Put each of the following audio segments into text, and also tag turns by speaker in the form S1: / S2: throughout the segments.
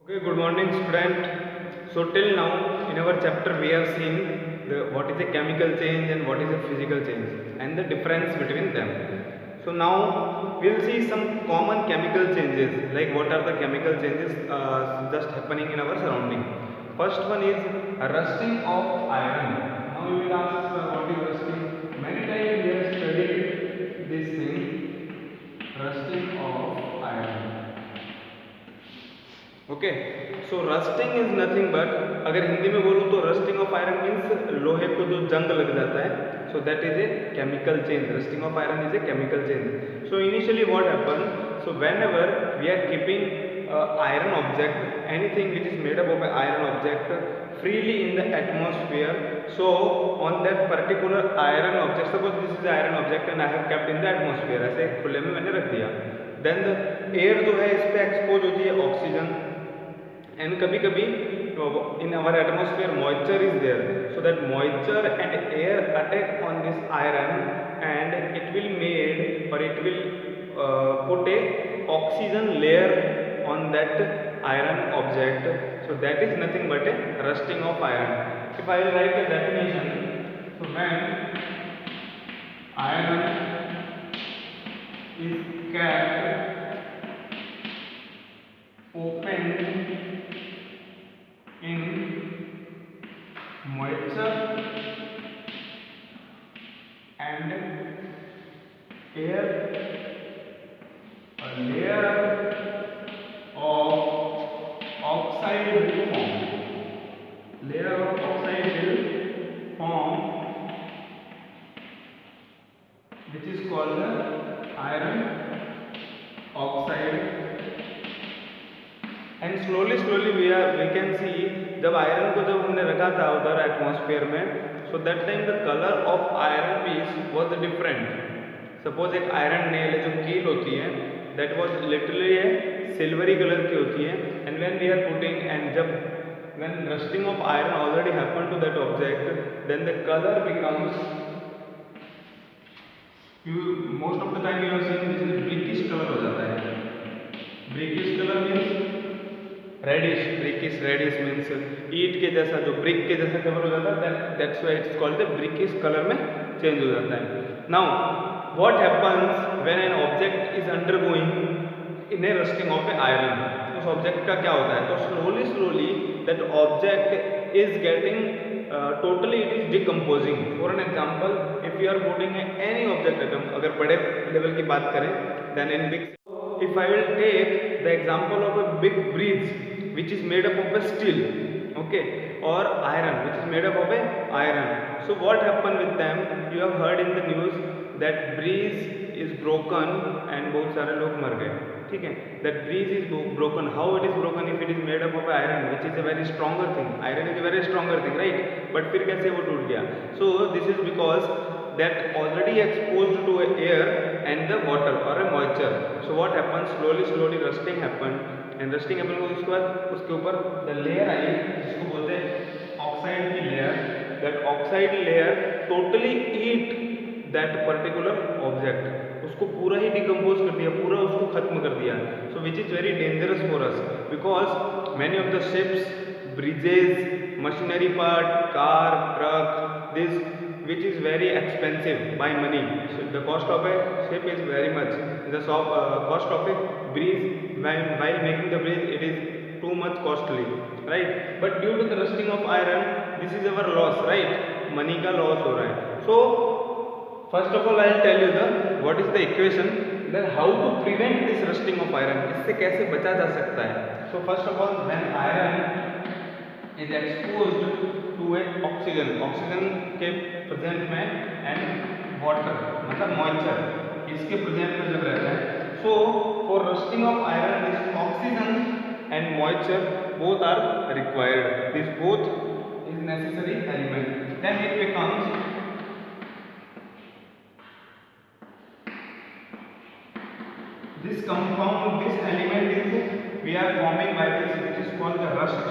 S1: Okay, good morning student. So till now in our chapter we have seen what is a chemical change and what is a physical change and the difference between them. So now we will see some common chemical changes, like what are the chemical changes just happening in our surrounding. First one is rusting of iron. Now you will ask what is rusting. Many times we have studied this thing, rusting of iron. Okay so rusting is nothing but, अगर हिंदी में बोलूँ तो rusting of iron means लोहे को जो जंग लग जाता है, so that is a chemical change. Rusting of iron is a chemical change. So initially what happen, so whenever we are keeping iron object, anything which is made up of an iron object freely in the atmosphere, so on that particular iron object, suppose this is iron object and I have kept in the atmosphere, ऐसे खुले में मैंने रख दिया, then the air जो है इस पे एक्सपोज होती है ऑक्सीजन, and कभी कभी in our atmosphere moisture is there, so that moisture and air attack on this iron and it will made or it will put a oxygen layer on that iron object, so that is nothing but a rusting of iron. If I will write the definition, so when iron is kept open in moisture and air, a layer of oxide will form. Layer of oxide will form, which is called the iron oxide. And slowly we can see, जब iron को जब हमने रखा था उधर atmosphere में, so that time the colour of iron piece was different. Suppose एक iron nail जो कील होती है, that was literally a silvery colour की होती है, and when we are putting and जब when rusting of iron already happen to that object, then the colour becomes, most of the time you have seen this is brickish colour हो जाता है. Brickish colour means reddish, ब्रिकिश reddish means ईट के जैसा, जो brick के जैसा colour हो जाता है, that's why it's called the brickish colour में चेंज हो जाता है. Now what happens when an object is undergoing in a rusting of a iron, उस ऑब्जेक्ट का क्या होता है, तो slowly that object is getting totally it is decomposing. For an example, if you are putting any object atom, अगर बड़े level की बात करें, then in big, if I will take the example of a big bridge which is made up of a steel, okay, or iron which is made up of a iron, so what happened with them, you have heard in the news that bridge is broken and बहुत सारे लोग मर गए. ठीक है, that bridge is broken. How it is broken? If it is made up of iron which is a very stronger thing, iron is a very stronger thing, right? But फिर कैसे वो टूट गया? So this is because that already exposed to air and the water or a moisture. So what happens, slowly rusting happened, and rusting happen को उसके बाद उसके ऊपर the layer आई जिसको बोलते हैं ऑक्साइड की layer. that oxide layer totally eat that particular object, उसको पूरा ही डिकम्पोज कर दिया, पूरा उसको खत्म कर दिया. So which is very dangerous for us, because many of the ships, bridges, machinery part, car, truck, this which is very expensive by money. So the cost of a ship is very much. The cost of a bridge, while making the bridge, it is too much costly, right? But due to the rusting of iron, this is our loss, right? Money का loss हो रहा है. So first of all I will tell you the what is the equation, then how to prevent this rusting of iron, इससे कैसे बचा जा सकता है. So first of all, when iron is exposed to a oxygen, oxygen के present में and water मतलब moisture, इसके प्रेजेंट में जब रहता है, so for rusting of iron this oxygen and moisture both are required. This both is necessary element. Then it becomes this compound, this element is we are forming by this, which is called the rust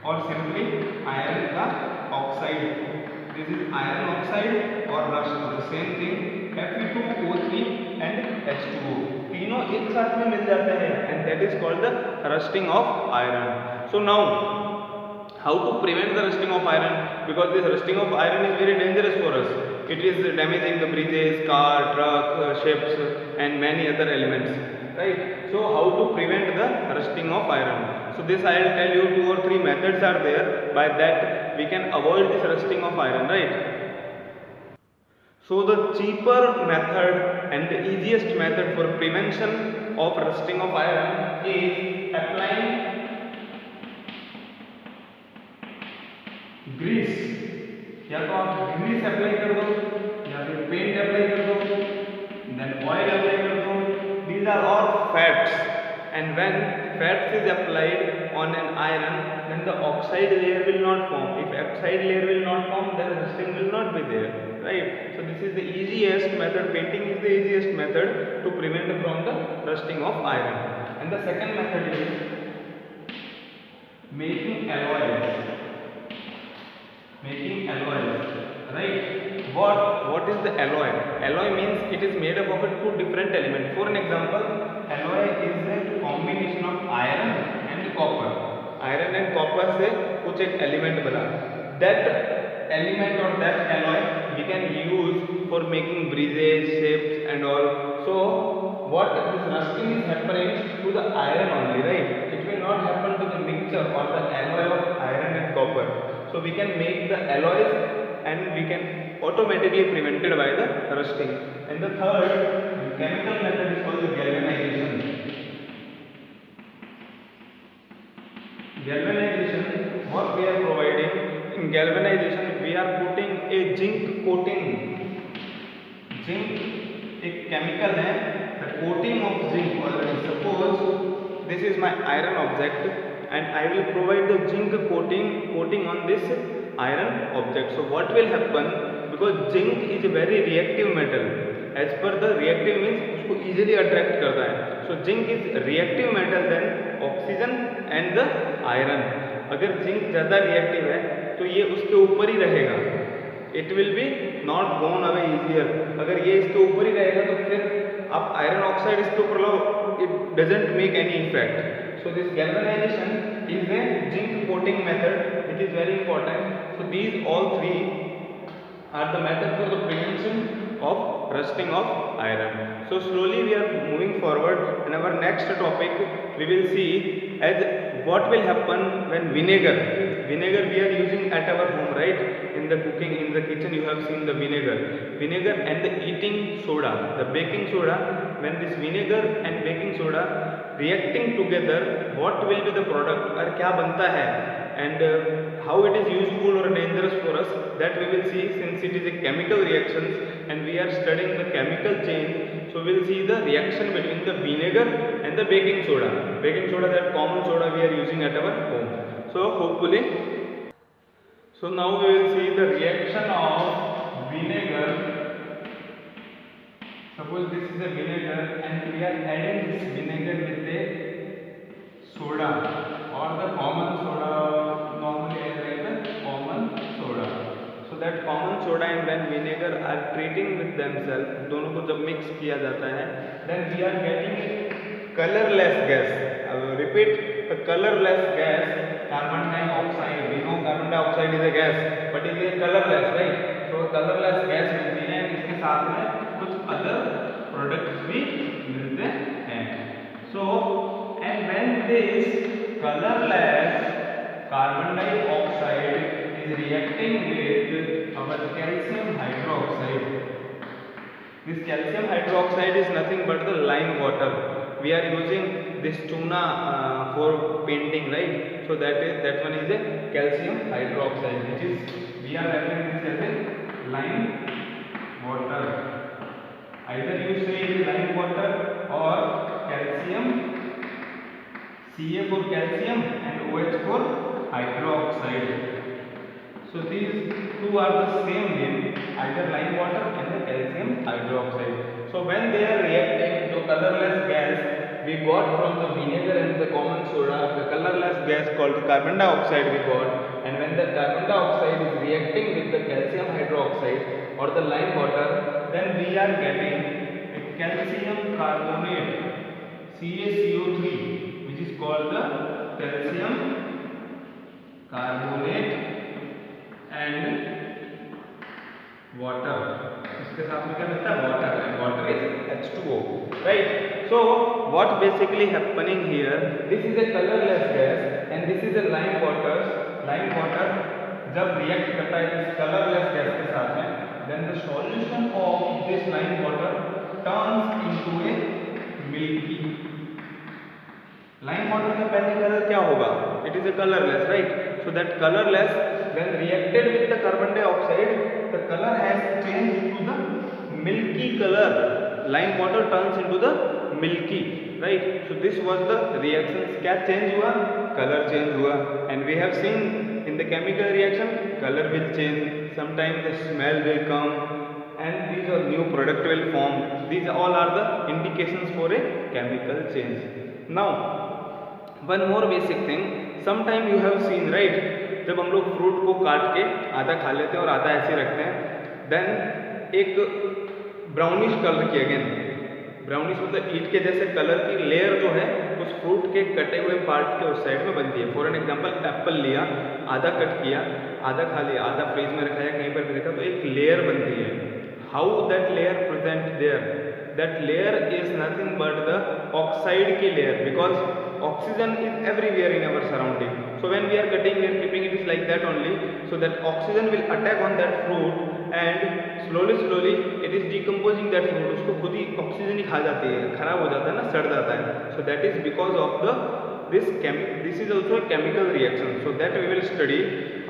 S1: or simply iron का oxide. This is iron oxide or rust, the same thing. Fe2O3 and H2O, तीनों एक साथ में मिल जाते हैं, and that is called the rusting of iron. So now how to prevent the rusting of iron, because this rusting of iron is very dangerous for us. It is damaging the bridges, car, truck, ships and many other elements, right? So how to prevent the rusting of iron? So this I will tell you 2 or 3 methods are there, by that we can avoid this rusting of iron, right? So the cheaper method and the easiest method for prevention of rusting of iron is applying grease. या तो आप Greece apply कर दो, या फिर paint apply कर दो, than oil apply कर दो. These are all fats, and when fats is applied on an iron, then the oxide layer will not form. If oxide layer will not form, then rusting will not be there, right? So this is the easiest method. Painting is the easiest method to prevent from the rusting of iron. And the second method is making alloys. Making alloys, right? What is the alloy? Alloy means it is made up of 2 different elements. For an example, alloy is a combination of iron and copper. Iron and copper से कुछ एक element बना. That element or that alloy we can use for making bridges, shapes and all. So what this rusting is happening to the iron only, right? It will not happen to the mixture or the alloy of iron and copper. So we can make the alloys and we can automatically prevented by the rusting. And the third chemical method is called the galvanization. Galvanization, what we are providing in galvanization, we are putting a zinc coating. Zinc एक chemical है, the coating of zinc. Or suppose this is my iron object, and I will provide the zinc coating on this iron object. So what will happen, because zinc is a very reactive metal, as per the reactive means उसको easily attract करता है. So zinc is reactive metal than oxygen and the iron. अगर zinc ज़्यादा reactive है तो ये उसके ऊपर ही रहेगा. It will be not gone away easier. अगर ये इसके ऊपर ही रहेगा तो फिर आप iron oxide इसके ऊपर लो, it doesn't make any effect. So this galvanization is a zinc coating method, which is very important. So these all 3 are the method for the prevention of rusting of iron. So slowly we are moving forward. In our next topic we will see as what will happen when vinegar we are using at our home, right? In the cooking, in the kitchen you have seen the vinegar and the eating soda, the baking soda. When this vinegar and baking soda reacting together, what will be the product और क्या बनता है, and how it is useful or dangerous for us, that we will see, since it is a chemical reactions and we are studying the chemical change. So we will see the reaction between the vinegar and the baking soda, that common soda we are using at our home. So hopefully, so now we will see the reaction of vinegar. Suppose this is a vinegar and we are adding this vinegar with a soda or the common soda, normally like the common soda. So that common soda and when vinegar are treating with themselves, दोनों को जब mix किया जाता है, then we are getting a colorless gas. I will repeat, the colorless gas, carbon dioxide. We know carbon dioxide is a gas, but it is colorless, right? So colorless gas मिलती है, इसके साथ में कुछ other products भी मिलते हैं. So and when this colorless carbon dioxide is reacting with our calcium hydroxide, this calcium hydroxide is nothing but the lime water. We are using this tuna for painting, right? So that one is a calcium hydroxide, which is we are referring this as a lime water. Either you say it is lime water or calcium, Ca for calcium and OH for hydroxide. So these two are the same name, either lime water and the calcium hydroxide. So when they are reacting, the colorless gas we got from the vinegar and the common soda, the colorless gas called carbon dioxide we got. and when the carbon dioxide is reacting with the calcium hydroxide or the lime water, then we are getting a calcium carbonate CaCO3, which is called the calcium carbonate and water. इसके साथ में क्या मिलता है? Water, and water is H2O, right? So what basically happening here, this is a colorless gas and this is a lime water. Lime water जब react करता है इस colorless gas के साथ में, then the solution of this lime water turns into a milky. Lime water का पहले colour क्या होगा? It is a colorless, right? So that colorless when reacted with the carbon dioxide, the color has changed to the milky color. Lime water turns into the milky, right? So this was the reaction. क्या change हुआ? Color change हुआ. And we have seen in the chemical reaction, color will change. Sometimes the smell will come, and these are new product will form. These all are the indications for a chemical change. Now, one more basic thing. Sometime you have seen, right? जब हम लोग fruit को काट के आधा खा लेते हैं और आधा ऐसे रखते हैं, देन एक ब्राउनिश कलर की, अगेन ब्राउनिश मतलब ईट के जैसे कलर की लेयर जो है उस फ्रूट के कटे हुए पार्ट के उस साइड में बनती है. फॉर एन एग्जांपल, एप्पल लिया, आधा कट किया, आधा खा लिया, आधा फ्रीज में रखा या कहीं पर भी रखा, तो एक लेयर बनती है. How that layer present there? That layer is nothing but the oxide की layer, because oxygen is everywhere in our surrounding. So when we are cutting, we are keeping it is like that only, so that oxygen will attack on that fruit and slowly it is decomposing that fruit. उसको खुद ही oxygen ही खा जाती है, खराब हो जाता है ना, सड़ जाता है. So that is because of the this is also a chemical reaction. So that we will study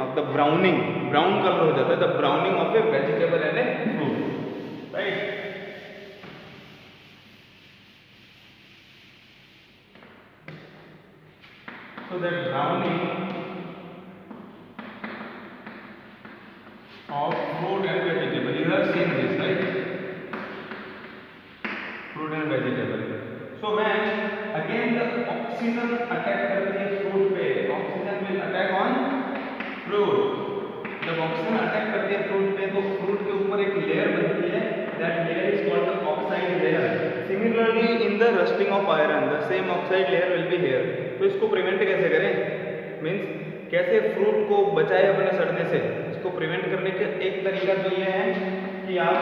S1: of the browning. Brown color हो जाता है, the browning of a vegetable and a fruit, right? So that browning of fruit and vegetable, you have seen this, right? Fruit and vegetable. So when again the oxygen attack करती है fruit पे, oxygen will attack on fruit. जब oxygen attack करती है fruit पे, तो fruit के ऊपर एक layer बनती है. That layer is called the oxide layer. Similarly, in the rusting of iron, the same oxide layer will be here. तो इसको प्रिवेंट कैसे करें? मीन्स कैसे फ्रूट को बचाए अपने सड़ने से? इसको प्रिवेंट करने का एक तरीका तो ये है कि आप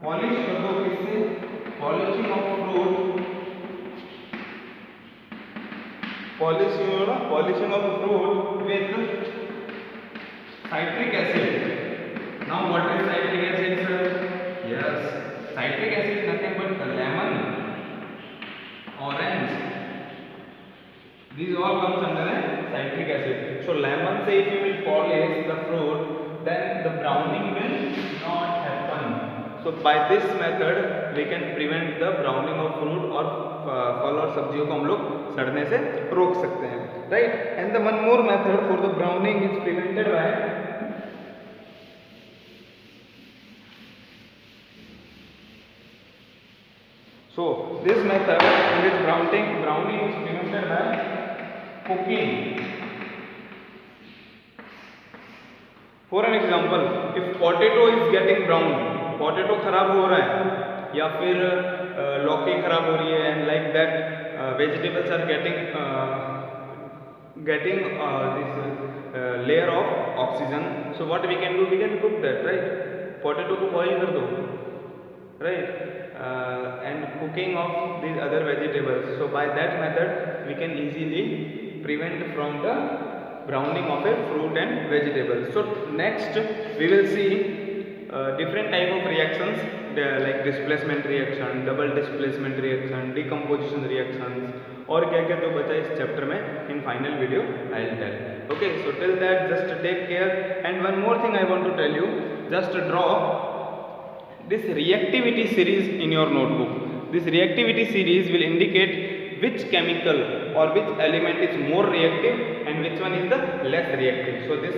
S1: पॉलिश कर दो. किससे? Polishing of fruit, polishing of fruit with citric acid. Now what is citric acid, sir? Yes, citric acid nothing but lemon, orange. These all comes under a citric acid. So lemon say if you will polish the fruit, then the browning will not happen. So by this method we can prevent the browning of fruit और फल और सब्जियों को हम लोग सड़ने से रोक सकते हैं, right? And the one more method for the browning is prevented by so this method in which browning is prevented by cooking. For an example, if potato is getting brown, potato खराब हो रहा है या फिर लौकी खराब हो रही है, and like that vegetables are getting this layer of oxygen. So what we can do? We can cook that, right? Potato को boil कर दो, right? And cooking of these other vegetables. So by that method we can easily prevent from the browning of a fruit and vegetables. So next we will see different type of reactions like displacement reaction, double displacement reaction, decomposition reactions और क्या क्या जो बचा इस chapter में in final video I will tell. Okay, so till that just take care. And one more thing I want to tell you, just draw this reactivity series in your notebook. This reactivity series will indicate which chemical or which element is more reactive and which one is the less reactive. So this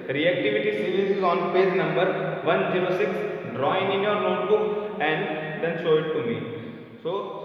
S1: reactivity series is on page number 106. Draw in your notebook and then show it to me. So